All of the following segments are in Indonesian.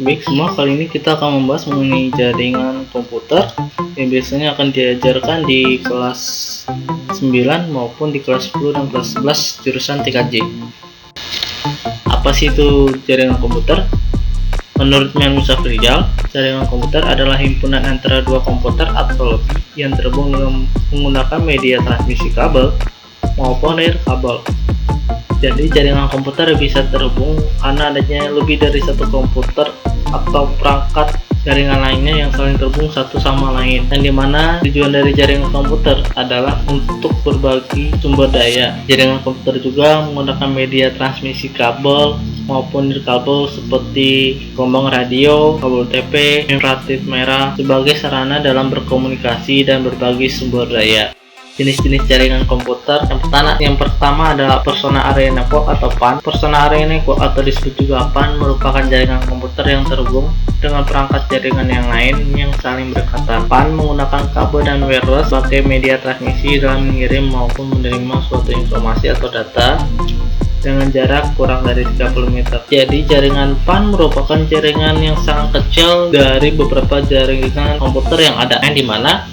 Baik semua, kali ini kita akan membahas mengenai jaringan komputer yang biasanya akan diajarkan di kelas 9 maupun di kelas 10 dan kelas 11 jurusan TKJ. Apa sih itu jaringan komputer? Menurut Mian Musafrizal, jaringan komputer adalah himpunan antara dua komputer atau lebih yang terhubung dengan menggunakan media transmisi kabel maupun nirkabel. Jadi jaringan komputer bisa terhubung karena adanya lebih dari satu komputer atau perangkat jaringan lainnya yang saling terhubung satu sama lain, yang dimana tujuan dari jaringan komputer adalah untuk berbagi sumber daya. Jaringan komputer juga menggunakan media transmisi kabel maupun nirkabel seperti gelombang radio, kabel UTP, infrared merah sebagai sarana dalam berkomunikasi dan berbagi sumber daya. Jenis-jenis jaringan komputer yang pertama adalah Personal Area Network atau PAN. Personal Area Network atau disebut juga PAN merupakan jaringan komputer yang terhubung dengan perangkat jaringan yang lain yang saling berdekatan. PAN menggunakan kabel dan wireless sebagai media transmisi dalam mengirim maupun menerima suatu informasi atau data dengan jarak kurang dari 30 meter. Jadi jaringan PAN merupakan jaringan yang sangat kecil dari beberapa jaringan komputer yang ada, yang dimana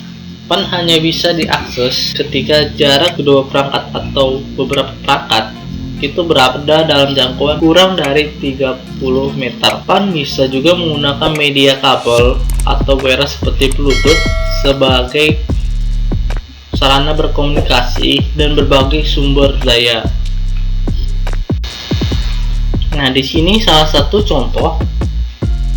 PAN hanya bisa diakses ketika jarak kedua perangkat atau beberapa perangkat itu berada dalam jangkauan kurang dari 30 meter. PAN bisa juga menggunakan media kabel atau wireless seperti Bluetooth sebagai sarana berkomunikasi dan berbagi sumber daya. Nah, di sini salah satu contoh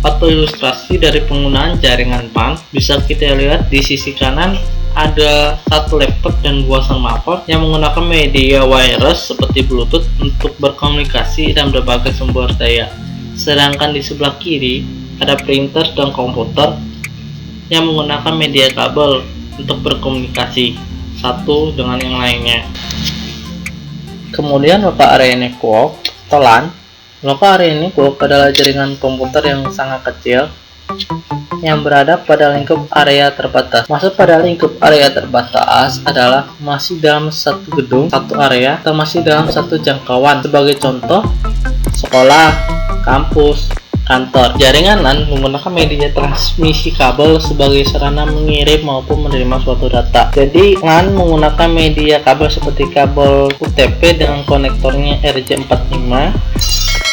atau ilustrasi dari penggunaan jaringan PAN. Bisa kita lihat di sisi kanan ada satu laptop dan dua smartphone yang menggunakan media wireless seperti Bluetooth untuk berkomunikasi dan berbagai sumber daya. Sedangkan di sebelah kiri ada printer dan komputer yang menggunakan media kabel untuk berkomunikasi satu dengan yang lainnya. Kemudian Local Area Network atau LAN. Local Area Network adalah jaringan komputer yang sangat kecil yang berada pada lingkup area terbatas. Maksud pada lingkup area terbatas adalah masih dalam satu gedung, satu area, atau masih dalam satu jangkauan. Sebagai contoh, sekolah, kampus, kantor. Jaringan LAN menggunakan media transmisi kabel sebagai sarana mengirim maupun menerima suatu data. Jadi LAN menggunakan media kabel seperti kabel UTP dengan konektornya RJ45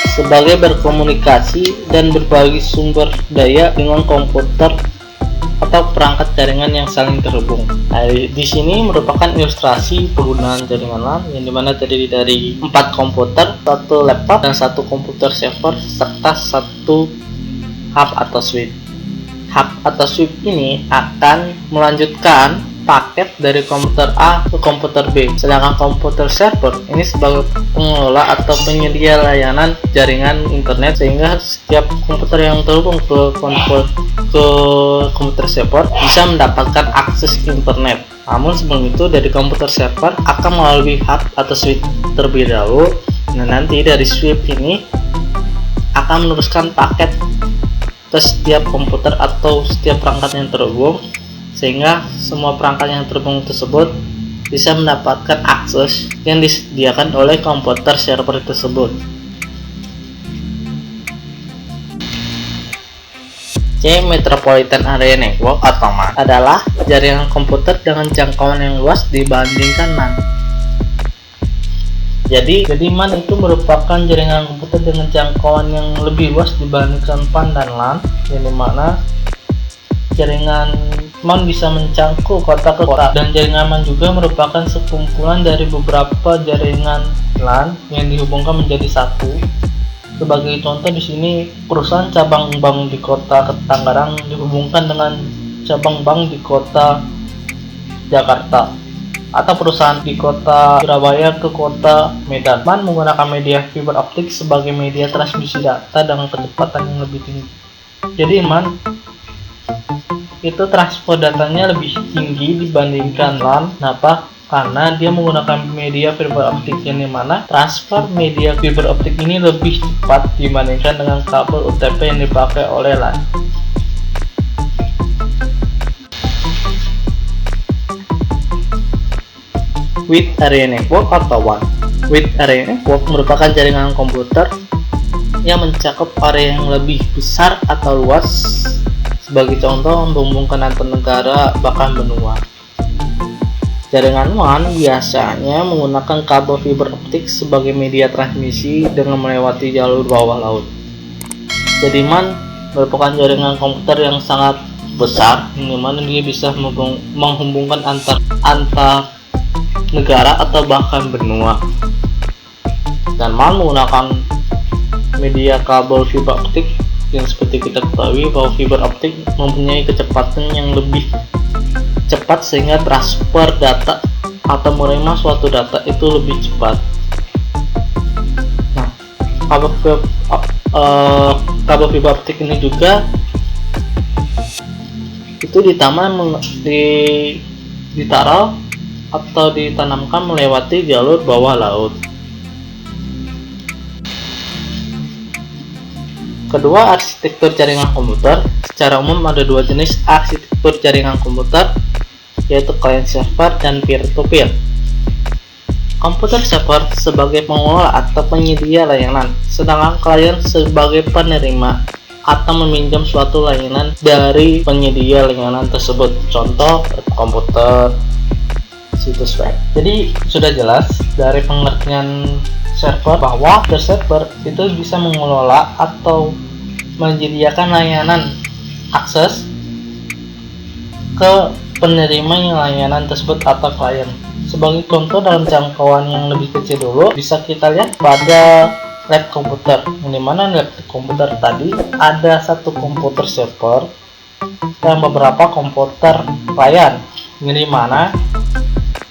sebagai berkomunikasi dan berbagi sumber daya dengan komputer atau perangkat jaringan yang saling terhubung. Nah, di sini merupakan ilustrasi penggunaan jaringan LAN yang dimana terdiri dari 4 komputer, 1 laptop dan 1 komputer server serta 1 hub atau switch. Hub atau switch ini akan melanjutkan paket dari komputer A ke komputer B, sedangkan komputer server ini sebagai pengelola atau penyedia layanan jaringan internet, sehingga setiap komputer yang terhubung ke komputer server bisa mendapatkan akses internet. Namun sebelum itu dari komputer server akan melalui hub atau switch terlebih dahulu. Nah, nanti dari switch ini akan meneruskan paket ke setiap komputer atau setiap perangkat yang terhubung, sehingga semua perangkat yang terhubung tersebut bisa mendapatkan akses yang disediakan oleh komputer server tersebut. Metropolitan Area Network atau MAN adalah jaringan komputer dengan jangkauan yang luas dibandingkan LAN. Jadi MAN itu merupakan jaringan komputer dengan jangkauan yang lebih luas dibandingkan PAN dan LAN, yang dimana jaringan MAN bisa mencakup kota ke kota, dan jaringan MAN juga merupakan sekumpulan dari beberapa jaringan LAN yang dihubungkan menjadi satu. Sebagai contoh di sini, perusahaan cabang bank di kota Tangerang dihubungkan dengan cabang bank di kota Jakarta, atau perusahaan di kota Surabaya ke kota Medan. MAN menggunakan media fiber optik sebagai media transmisi data dengan kecepatan yang lebih tinggi. Jadi MAN itu transfer datanya lebih tinggi dibandingkan LAN. Kenapa? Karena dia menggunakan media fiber optik, yang dimana transfer media fiber optik ini lebih cepat dibandingkan dengan kabel UTP yang dipakai oleh LAN. Wide Area Network atau WAN. Wide Area Network merupakan jaringan komputer yang mencakup area yang lebih besar atau luas. Sebagai contoh, menghubungkan antar negara bahkan benua. Jaringan WAN biasanya menggunakan kabel fiber optik sebagai media transmisi dengan melewati jalur bawah laut. Jadi WAN merupakan jaringan komputer yang sangat besar, di mana dia bisa menghubungkan antar negara atau bahkan benua. Dan WAN menggunakan media kabel fiber optik yang seperti kita ketahui bahwa fiber optik mempunyai kecepatan yang lebih cepat sehingga transfer data atau menerima suatu data itu lebih cepat. Nah, kabel fiber optik ini juga itu ditaruh atau ditanamkan melewati jalur bawah laut. Kedua, arsitektur jaringan komputer. Secara umum ada dua jenis arsitektur jaringan komputer, yaitu client server dan peer-to-peer. Komputer server sebagai pengelola atau penyedia layanan, sedangkan klien sebagai penerima atau meminjam suatu layanan dari penyedia layanan tersebut. Contoh, komputer, situs web. Jadi sudah jelas dari pengertian server bahwa server itu bisa mengelola atau menyediakan layanan akses ke penerima layanan tersebut atau klien. Sebagai contoh dalam jangkauan yang lebih kecil dulu, bisa kita lihat pada lab komputer, yang dimana lab komputer tadi ada satu komputer server dan beberapa komputer klien, yang dimana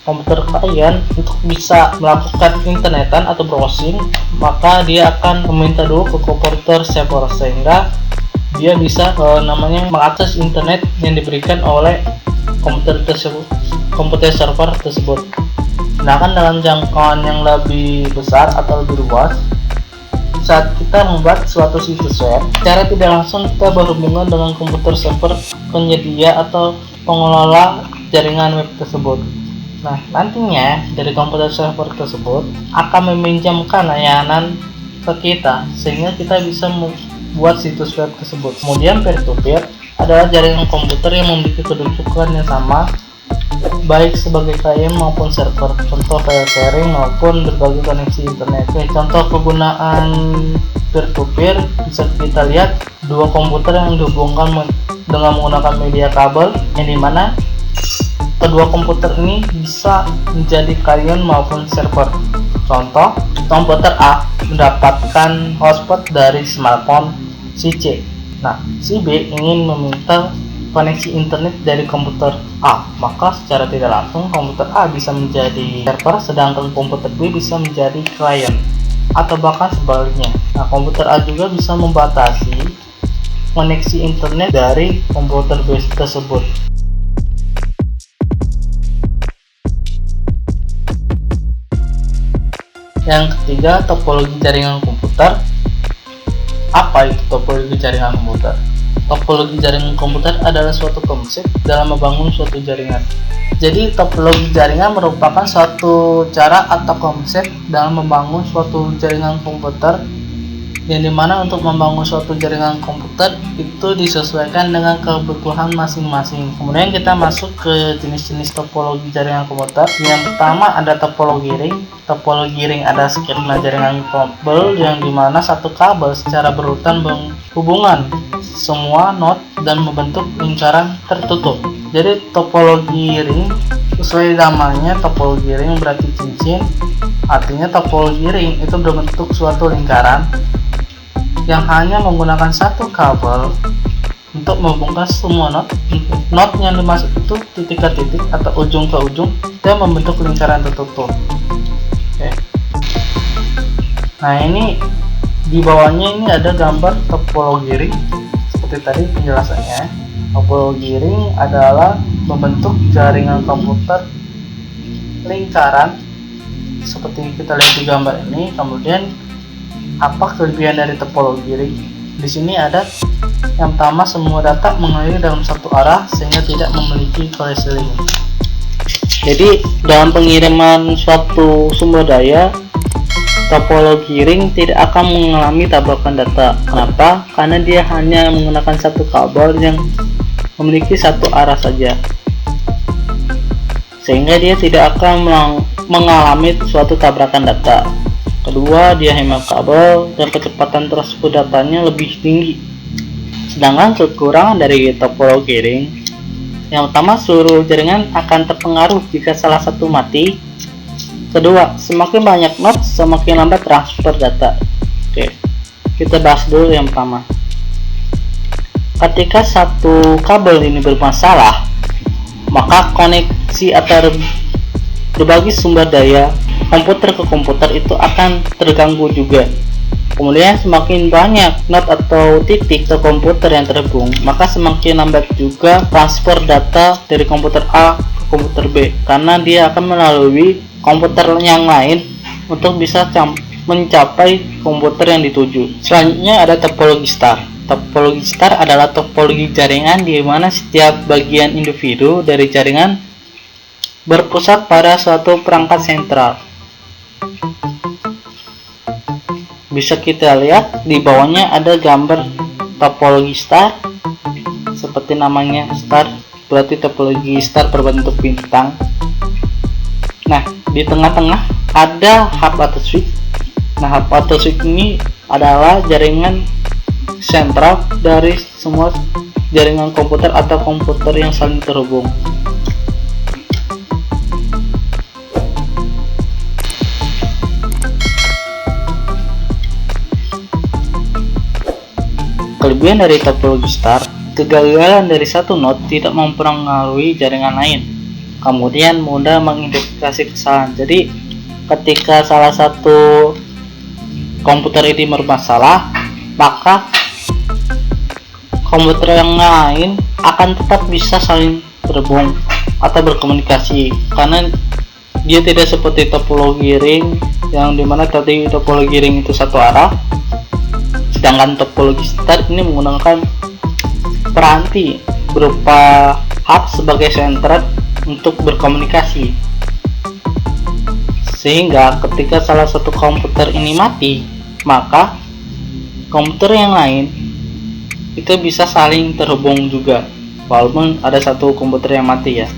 komputer klien untuk bisa melakukan internetan atau browsing, maka dia akan meminta dulu ke komputer server sehingga dia bisa mengakses internet yang diberikan oleh komputer server tersebut. Sedangkan dalam jangkauan yang lebih besar atau lebih luas, saat kita membuat suatu situs web, secara tidak langsung kita berhubungan dengan komputer server penyedia atau pengelola jaringan web tersebut. Nah, nantinya dari komputer server tersebut akan meminjamkan layanan ke kita sehingga kita bisa membuat situs web tersebut. Kemudian peer-to-peer adalah jaringan komputer yang memiliki kedudukan yang sama baik sebagai klien maupun server. Contoh file sharing maupun berbagai koneksi internet. Contoh kegunaan peer-to-peer bisa kita lihat dua komputer yang dihubungkan dengan menggunakan media kabel, yang dimana kedua komputer ini bisa menjadi klien maupun server. Contoh, komputer A mendapatkan hotspot dari smartphone si C. Nah, si B ingin meminta koneksi internet dari komputer A, maka secara tidak langsung komputer A bisa menjadi server, sedangkan komputer B bisa menjadi klien, atau bahkan sebaliknya. Nah, komputer A juga bisa membatasi koneksi internet dari komputer B tersebut. Yang ketiga, topologi jaringan komputer. Apa itu topologi jaringan komputer? Topologi jaringan komputer adalah suatu konsep dalam membangun suatu jaringan. Jadi, topologi jaringan merupakan suatu cara atau konsep dalam membangun suatu jaringan komputer, yang dimana untuk membangun suatu jaringan komputer itu disesuaikan dengan kebutuhan masing-masing. Kemudian kita masuk ke jenis-jenis topologi jaringan komputer. Yang pertama ada topologi ring. Topologi ring ada skema jaringan kabel yang dimana satu kabel secara berurutan berhubungan semua node dan membentuk lingkaran tertutup. Jadi topologi ring sesuai namanya, topologi ring berarti cincin. Artinya topologi ring itu berbentuk suatu lingkaran yang hanya menggunakan satu kabel untuk menghubungkan semua node yang dimaksud itu titik ke titik atau ujung ke ujung dan membentuk lingkaran tertutup. Oke. Nah, ini di bawahnya ini ada gambar topologi ring seperti tadi penjelasannya. Topologi ring adalah membentuk jaringan komputer lingkaran seperti kita lihat di gambar ini. Kemudian apa kelebihan dari topologi ring? Di sini ada yang pertama, semua data mengalir dalam satu arah sehingga tidak memiliki koleksi link. Jadi dalam pengiriman suatu sumber daya topologi ring tidak akan mengalami tabrakan data. Kenapa? Karena dia hanya menggunakan satu kabel yang memiliki satu arah saja, sehingga dia tidak akan mengalami suatu tabrakan data. Kedua, dia hemat kabel dan kecepatan transfer datanya lebih tinggi. Sedangkan kekurangan dari topologi ring, yang pertama, seluruh jaringan akan terpengaruh jika salah satu mati. Kedua, semakin banyak node, semakin lambat transfer data. Oke, kita bahas dulu yang pertama. Ketika satu kabel ini bermasalah, maka koneksi antar berbagai sumber daya komputer ke komputer itu akan terganggu juga. Kemudian semakin banyak node atau titik ke komputer yang terhubung, maka semakin lambat juga transfer data dari komputer A ke komputer B, karena dia akan melalui komputer yang lain untuk bisa mencapai komputer yang dituju. Selanjutnya ada topologi star. Topologi star adalah topologi jaringan di mana setiap bagian individu dari jaringan berpusat pada suatu perangkat sentral. Bisa kita lihat di bawahnya ada gambar topologi star, seperti namanya star, berarti topologi star berbentuk bintang. Nah, di tengah-tengah ada hub atau switch. Nah, hub atau switch ini adalah jaringan sentral dari semua jaringan komputer atau komputer yang saling terhubung. Kelebihan dari topologi star, kegagalan dari satu node tidak mempengaruhi jaringan lain. Kemudian mudah mengidentifikasi kesalahan. Jadi ketika salah satu komputer ini bermasalah, maka komputer yang lain akan tetap bisa saling terhubung atau berkomunikasi, karena dia tidak seperti topologi ring yang dimana tadi topologi ring itu satu arah, sedangkan topologi star ini menggunakan peranti berupa hub sebagai sentral untuk berkomunikasi, sehingga ketika salah satu komputer ini mati, maka komputer yang lain itu bisa saling terhubung juga walaupun ada satu komputer yang mati ya.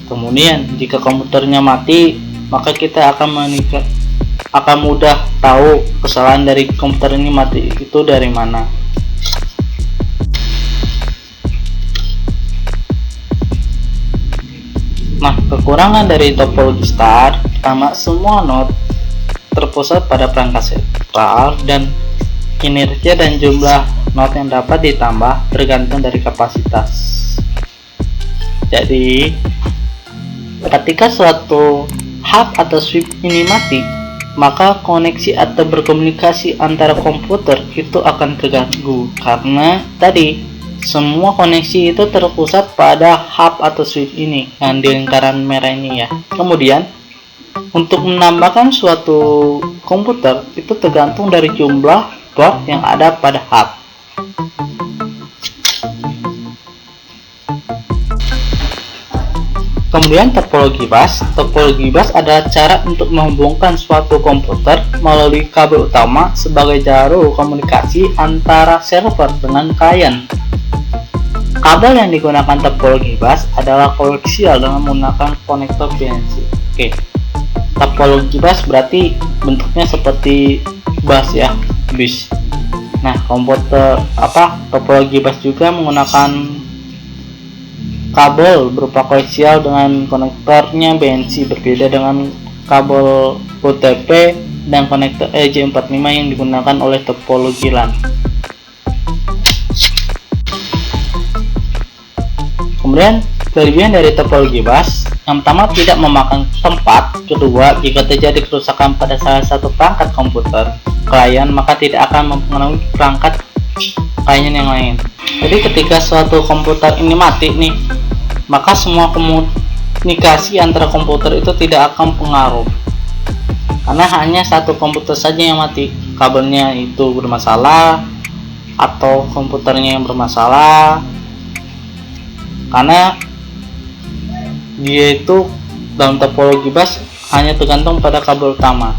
Kemudian jika komputernya mati, maka kita akan mudah tahu kesalahan dari komputer ini mati itu dari mana. Nah, kekurangan dari topologi star, pertama, semua node terpusat pada perangkat sentral dan kinerja dan jumlah node yang dapat ditambah tergantung dari kapasitas. Jadi, ketika suatu hub atau switch ini mati, maka koneksi atau berkomunikasi antara komputer itu akan terganggu, karena tadi semua koneksi itu terpusat pada hub atau switch ini yang di lingkaran merah ini ya. Kemudian untuk menambahkan suatu komputer itu tergantung dari jumlah port yang ada pada hub. Kemudian topologi bus. Topologi bus adalah cara untuk menghubungkan suatu komputer melalui kabel utama sebagai jalur komunikasi antara server dengan klien. Kabel yang digunakan topologi bus adalah koaksial dengan menggunakan konektor BNC. Oke, topologi bus berarti bentuknya seperti bus ya, bus. Nah, topologi bus juga menggunakan kabel berupa koaksial dengan konektornya BNC, berbeda dengan kabel OTP dan konektor EJ45 yang digunakan oleh topologi LAN. Kemudian kelebihan dari topologi bus, yang pertama tidak memakan tempat. Kedua, jika terjadi kerusakan pada salah satu perangkat komputer klien, maka tidak akan mempengaruhi perangkat klien yang lain. Jadi ketika suatu komputer ini mati nih, maka semua komunikasi antara komputer itu tidak akan pengaruh, karena hanya satu komputer saja yang mati. Kabelnya itu bermasalah atau komputernya yang bermasalah, karena dia itu dalam topologi bus hanya tergantung pada kabel utama.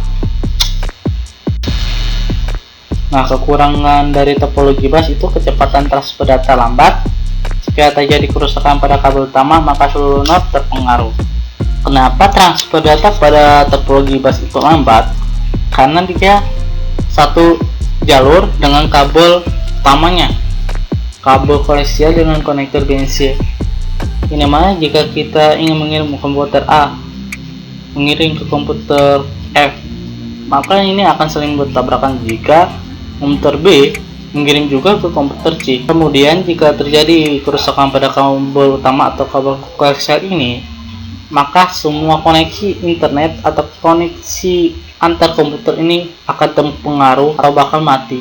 Nah, kekurangan dari topologi bus itu kecepatan transfer data lambat. Jika terjadi kerusakan pada kabel utama, maka seluruh node terpengaruh. Kenapa transfer data pada topologi bus itu lambat? Karena dia satu jalur dengan kabel utamanya, kabel koaksial dengan konektor BNC. Ini mana jika kita ingin mengirim komputer A mengirim ke komputer F, maka ini akan saling bertabrakan jika komputer B mengirim juga ke komputer C. Kemudian jika terjadi kerusakan pada kabel utama atau kabel koaksial ini, maka semua koneksi internet atau koneksi antar komputer ini akan terpengaruh atau bahkan mati.